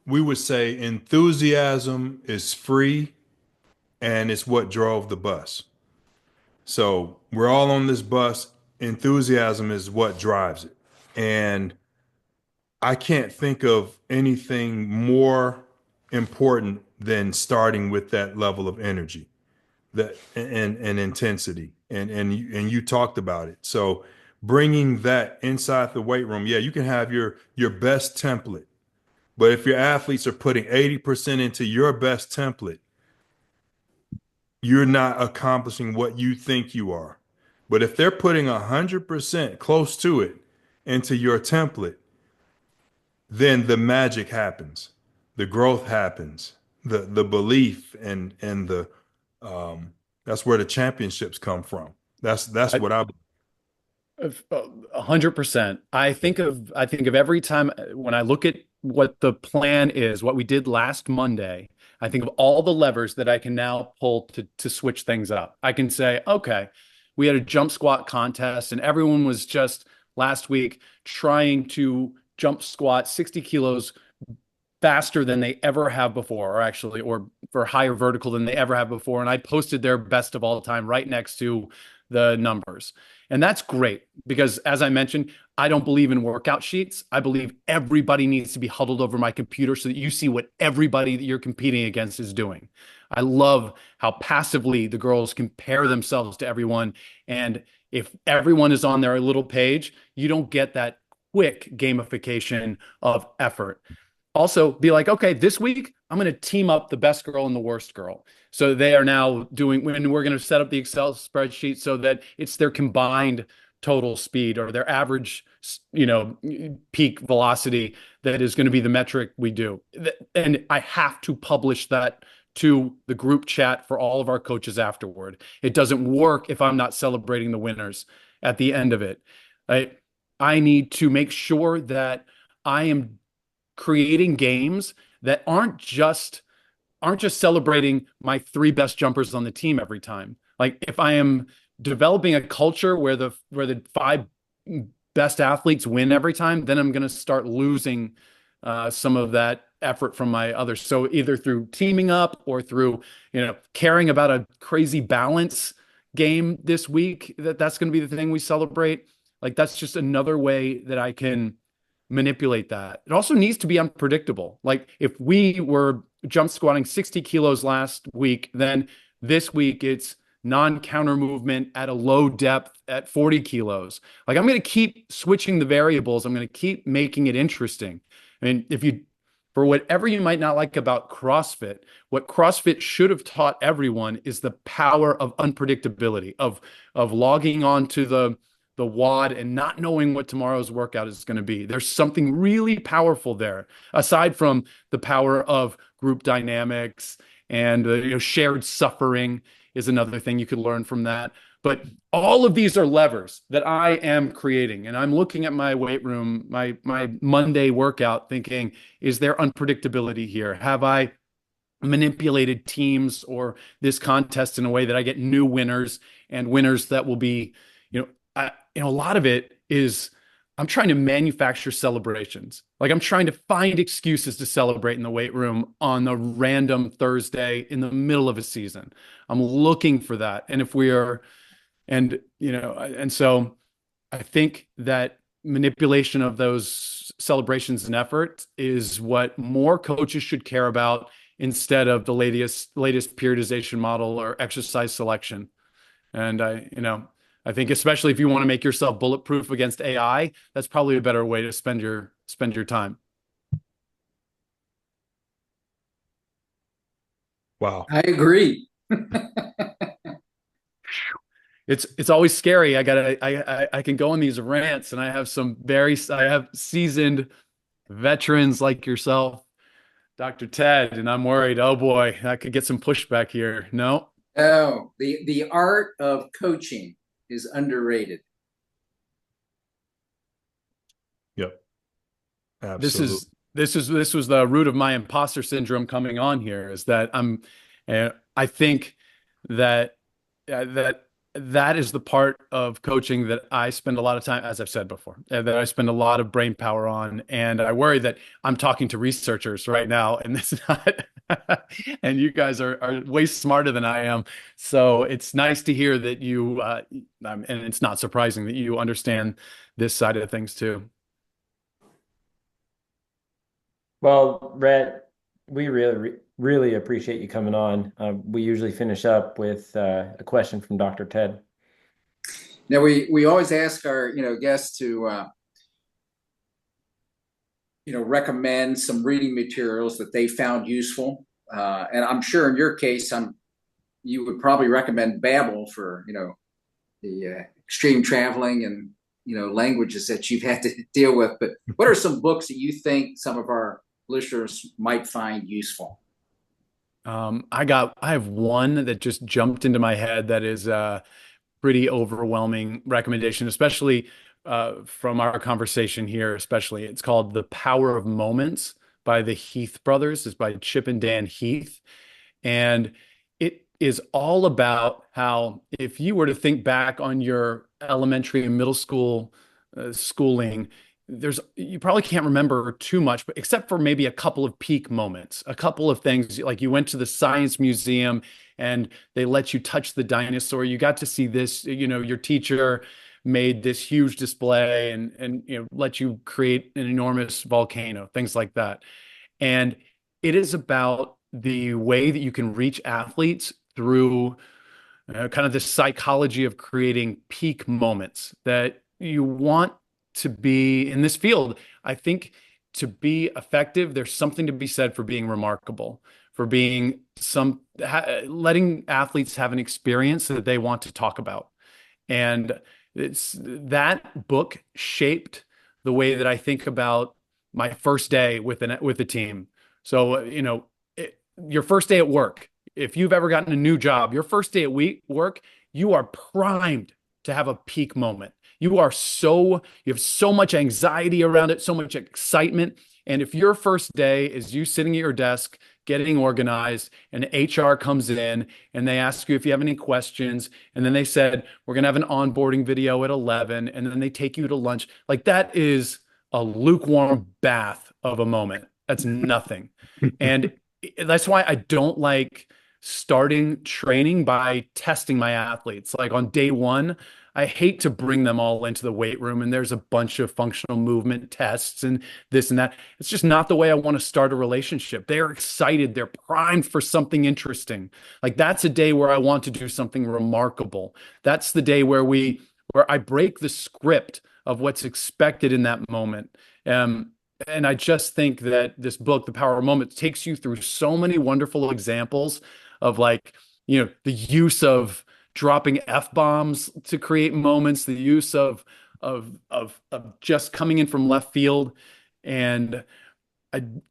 S1: we would say enthusiasm is free, and it's what drove the bus. So we're all on this bus. Enthusiasm is what drives it. And I can't think of anything more important than starting with that level of energy, and intensity. And you talked about it. So bringing that inside the weight room, yeah, you can have your best template. But if your athletes are putting 80% into your best template, you're not accomplishing what you think you are. But if they're putting 100% close to it into your template, then the magic happens, the growth happens, the belief and the that's where the championships come from. That's what I
S4: 100%. I think of every time when I look at what the plan is, what we did last Monday, I think of all the levers that I can now pull to switch things up. I can say, okay, we had a jump squat contest, and everyone was just last week trying to jump squat 60 kilos faster than they ever have before, or for higher vertical than they ever have before. And I posted their best of all time right next to the numbers. And that's great because, as I mentioned, I don't believe in workout sheets. I believe everybody needs to be huddled over my computer so that you see what everybody that you're competing against is doing. I love how passively the girls compare themselves to everyone. And if everyone is on their little page, you don't get that quick gamification of effort. Also, be like, okay, this week I'm going to team up the best girl and the worst girl. So they are now when we're going to set up the Excel spreadsheet so that it's their combined total speed or their average, peak velocity that is going to be the metric we do. And I have to publish that to the group chat for all of our coaches afterward. It doesn't work if I'm not celebrating the winners at the end of it. I need to make sure that I am creating games that aren't just celebrating my three best jumpers on the team every time. Like if I am developing a culture where the five best athletes win every time, then I'm going to start losing some of that effort from my others. So either through teaming up or through, caring about a crazy balance game this week, that's going to be the thing we celebrate. Like that's just another way that I can manipulate that. It also needs to be unpredictable. Like if we were jump squatting 60 kilos last week, then this week it's non-counter movement at a low depth at 40 kilos. Like I'm going to keep switching the variables. I'm going to keep making it interesting. I mean, for whatever you might not like about CrossFit, what CrossFit should have taught everyone is the power of unpredictability, of logging on to the WOD and not knowing what tomorrow's workout is going to be. There's something really powerful there, aside from the power of group dynamics and shared suffering is another thing you could learn from that. But all of these are levers that I am creating. And I'm looking at my weight room, my Monday workout thinking, is there unpredictability here? Have I manipulated teams or this contest in a way that I get new winners and winners that will be, a lot of it is I'm trying to manufacture celebrations. Like I'm trying to find excuses to celebrate in the weight room on a random Thursday in the middle of a season. I'm looking for that. And so I think that manipulation of those celebrations and effort is what more coaches should care about instead of the latest periodization model or exercise selection. And I think especially if you want to make yourself bulletproof against AI, that's probably a better way to spend your time.
S1: Wow.
S2: I agree.
S4: It's always scary. I can go on these rants and I have seasoned veterans like yourself, Dr. Ted, and I'm worried, oh boy, I could get some pushback here. No.
S2: Oh, the art of coaching is underrated.
S1: Yep. Absolutely.
S4: This was the root of my imposter syndrome coming on here, is that I think that that is the part of coaching that I spend a lot of time, as I've said before, that I spend a lot of brain power on. And I worry that I'm talking to researchers right now, and this is not, and you guys are way smarter than I am. So it's nice to hear that you, and it's not surprising that you understand this side of things too.
S3: Well, Rhett, we really appreciate you coming on. We usually finish up with a question from Dr. Ted.
S2: Now we always ask our guests to recommend some reading materials that they found useful, and I'm sure in your case, you would probably recommend Babbel for the extreme traveling and languages that you've had to deal with. But what are some books that you think some of our listeners might find useful?
S4: I have one that just jumped into my head that is a pretty overwhelming recommendation, especially from our conversation here, especially. It's called The Power of Moments by the Heath brothers. It's by Chip and Dan Heath. And it is all about how if you were to think back on your elementary and middle school schooling, you probably can't remember too much, but except for maybe a couple of peak moments, a couple of things, like you went to the science museum and they let you touch the dinosaur. You got to see this, your teacher made this huge display and let you create an enormous volcano, things like that. And it is about the way that you can reach athletes through kind of the psychology of creating peak moments that you want to be in this field. I think to be effective, there's something to be said for being remarkable, for being letting athletes have an experience that they want to talk about. And It's that book shaped the way that I think about my first day with a team. So, your first day at work, if you've ever gotten a new job, your first day at work, you are primed to have a peak moment. You have so much anxiety around it, so much excitement. And if your first day is you sitting at your desk, getting organized, and HR comes in and they ask you if you have any questions, and then they said, we're going to have an onboarding video at 11, and then they take you to lunch, like that is a lukewarm bath of a moment. That's nothing. And that's why I don't like starting training by testing my athletes. Like on day one, I hate to bring them all into the weight room and there's a bunch of functional movement tests and this and that. It's just not the way I want to start a relationship. They're excited. They're primed for something interesting. Like that's a day where I want to do something remarkable. That's the day where I break the script of what's expected in that moment. And I just think that this book, The Power of Moments, takes you through so many wonderful examples of like, the use of dropping F-bombs to create moments, the use of just coming in from left field. And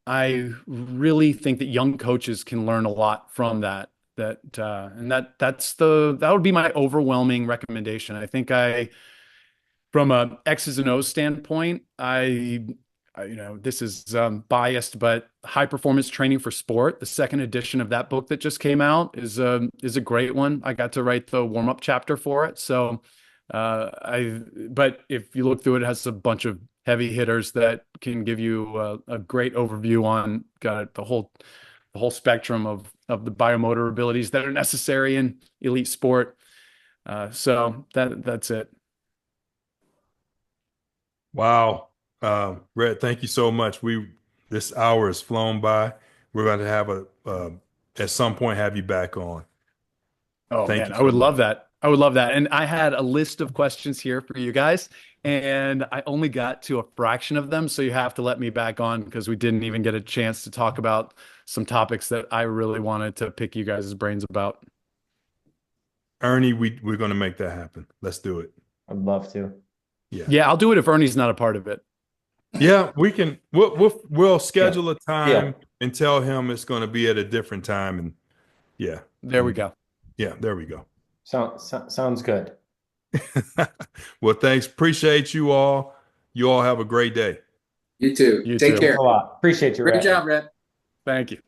S4: I really think that young coaches can learn a lot from that. That would be my overwhelming recommendation. I think from a X's and O's standpoint, this is biased, but High Performance Training for Sport, the second edition of that book that just came out is a great one. I got to write the warm-up chapter for it. So, but if you look through it, it has a bunch of heavy hitters that can give you a great overview on the whole spectrum of the biomotor abilities that are necessary in elite sport. So that's it.
S1: Wow. Rett, thank you so much. This hour has flown by. We're going to have at some point have you back on.
S4: Oh man, I would love that. I would love that. And I had a list of questions here for you guys, and I only got to a fraction of them. So you have to let me back on because we didn't even get a chance to talk about some topics that I really wanted to pick you guys' brains about.
S1: Ernie, we're going to make that happen. Let's do it.
S3: I'd love to.
S4: Yeah, I'll do it if Ernie's not a part of it.
S1: Yeah, we can. We'll schedule a time and tell him it's going to be at a different time. And
S4: there we go.
S1: Yeah, there we go.
S3: Sounds good.
S1: Well, thanks. Appreciate you all. You all have a great day.
S2: You too. Take care.
S3: A lot. Appreciate you.
S2: Great job, Rett.
S4: Thank you.